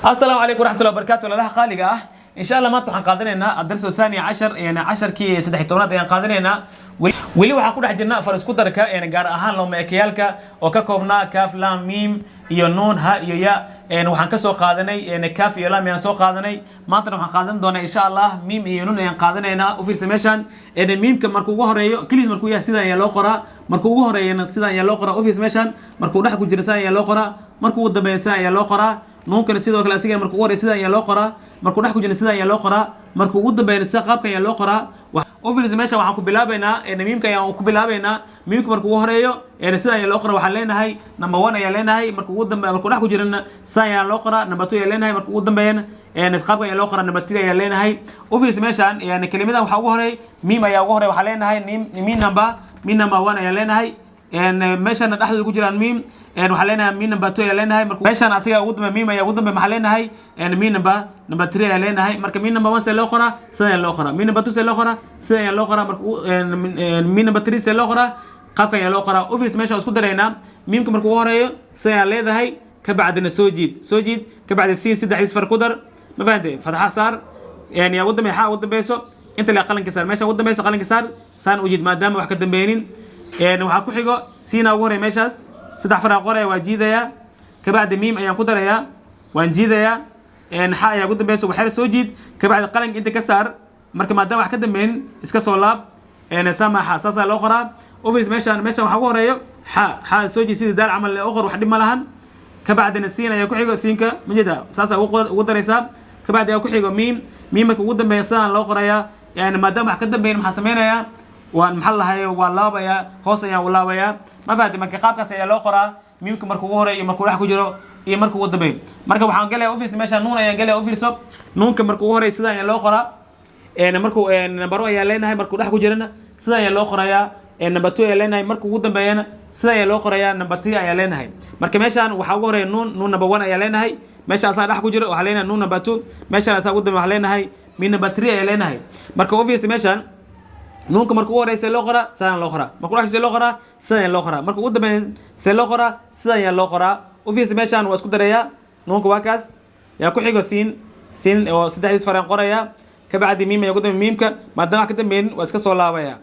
السلام عليكم ورحمة الله وبركاته. لله قالقة إن شاء الله ما تحن قادرينا الدرس الثاني عشر يعني 10 كي 16 يعني قادرينا ولي waxaan ku dhex jirnaa farisku darka gaar ahaan loo meekayalka oo ka koobnaa kaaf laam miim iyo nuun ha iyo ya waxaan ka soo qaadanay kaaf iyo laam ayaan soo qaadanay maanta waxaan qaadan doonaa insha Allah miim iyo nuun ayaan qaadanaynaa u fiirsa meeshan miimka markuu ugu horeeyo kaliya markuu yahay sida ayaa loo qoraa markuu ugu horeeyana sida ayaa loo qoraa u fiirsa meeshan markuu dhex ku jiro sida ayaa loo qoraa markuu ugu dambeeyo sida ayaa loo qoraa nuunkana sidoo kale asiga markuu ugu horeeyo sida ayaa loo qoraa markuu dhex ku jiro sida ayaa loo qoraa markuu ugu dambeeyo sida qaabkan ayaa loo qoraa وفي meesha waxaan ku bilaabaynaa miimka ayaan ku bilaabaynaa miimka markuu ugu horeeyo sida ayaa loo qoraa waxaan leenahay number 1 ayaa leenahay markuu ugu dambeeyo markuu dhex ku jirana sida ayaa loo qoraa number 2 ayaa leenahay markuu ugu dambeeyana qaabka ayaa loo qoraa number 3 ayaa leenahay u fiirsa meeshan kalimadan waxa ugu horeey miim ayaa ugu horeey waxaan leenahay miim number 1 ayaa leenahay meeshan dhaxdooda ku jiraan miim waxaan leenahay miim number 2 ayaa leenahay marka meeshan asiga ugu dambeeyo miim ayaa ugu dambeeyo maxaan leenahay miim number 3 ayaa leenahay marka miim number 1 see loo qoraa sida ayaa loo qoraa miim number 2 see loo qoraa sida ayaa loo qoraa marka miim number 3 see loo qoraa qaabka ayaa loo qoraa u fiirsa meesha isku dareynaa miimka markuu ugu horeeyo sida ayaa leedahay ka bacdina soo jiid ka bacdi siin saddex isfar ku dar ma fahamtay fatxa saar yani ugu dambeeyo ugu dambeeyso inta la qalanka saar meesha ugu dambeeyso qalanka saar saan u jiid maadaama wax ka dambeeynin waxaa ku xigo siina ugu horeeyo meeshaas saddex faraaq qoraya waa jiidaya ka bacdi miim ayaan ku darayaa waan jiidaya xa ayaa ugu dambeeyso waxyar soo jiid ka bacdi qalanka inta ka saar marka maadaama wax ka dambeeynin iska soo laab samaxa saasaa loo qoraa office meeshan waxaa ugu horeeyo xa soo jiid sidii daal camal loo qor wax dhib ma lahan ka bacdina siin ayaa ku xigo siinka majida saasaa ugu daraysaa ka bacdi ayaa ku xigo miim marka ugu dambeeya sidaan loo qorayaa yani maadaama wax ka dambeeynin maxaa sameynayaa waan maxal lahayo waa laabaya hoos ayaan u laabaya ma fahamtay marka qaabkaas ayaa loo qoraa miimka markuu ugu horeeyo markuu dhex ku jiro iyo markuu ugu dambeeyo marka waxaan galaya u fiirso meesha nuun ayaan galaya u fiirso nuunka markuu ugu horeeyo sida ayaa loo qoraa markuu number 1 ayaa leenahay markuu dhex ku jirana sida ayaa loo qorayaa number 2 ayaa leenahay markuu ugu dambeeyana sida ayaa loo qorayaa number 3 ayaa leenahay marka meeshan waxa ugu horeeyo nuun number 1 ayaa leenahay meesha asaa dhex ku jiro waxa leenahay nuun number 2 meesha asaa ugu dambeeyo waxa leenahay min number 3 ayaa leenahay marka u fiirso meeshan nuunka markuu ugu horeeyo see loo qoraa sidaan loo qoraa markuu dhex see loo qoraa sidaan ayaa loo qoraa markuu ugu dambeeyo see loo qoraa sidaan ayaa loo qoraa u fiirsa meeshan waa isku darayaa nuunka waa kaas yaa ku xigo siin oo saddexdiis faraan qorayaa ka bacdi miim ayaa ugu dambeeyo miimka maadaama wax ka dambeeynin waa iska soo laabayaa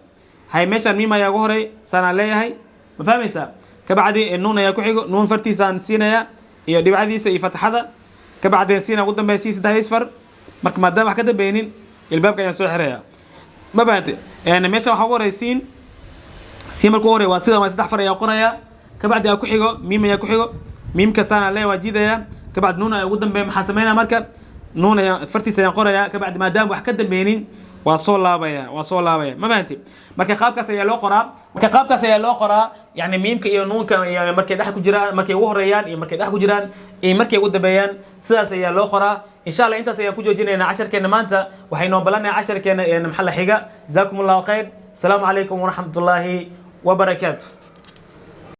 hay meeshan miim ayaa ugu horeey saanaan leeyahay ma fahmaysaa ka bacdi nuun ayaa ku xigo nuun fartiisaan siinayaa iyo dhibcadiisa iyo fatxada ka bacdi siin ugu dambeeyo siin saddexdiis far marka maadaama wax ka dambeeynin ilbaabka ayaan soo xirayaa ما فهمت يعني ماشي waxa ugu horeysiin markuu hore waa sida saddex far ayaa qoraya ka bacdi ayaa ku xigo miim ayaa ku xigo miimka saana lee waajidaya ka bacdi nuun ayaa ugu dambeeyo maxaa sameynaa marka nuun ayaa fartiisa ayaa qoraya ka bacdi maadaama wax ka dambeeynin waa soo laabaya ma fahanti marka qaabkaas ayaa loo qoraa يعني ميمك iyo nuunka يعني markay dhex ku jiraan markay ugu horeeyaan iyo markay dhex ku jiraan iyo markay ugu dambeeyaan sidaas ayaa loo qoraa insha Allah intaas ayaa ku joojinaynaa 10keena maanta waxaynu balanaynaa 10keena maxalla xiga jazaakumullahu khayr assalamu alaykum wa rahmatullahi wa barakatuh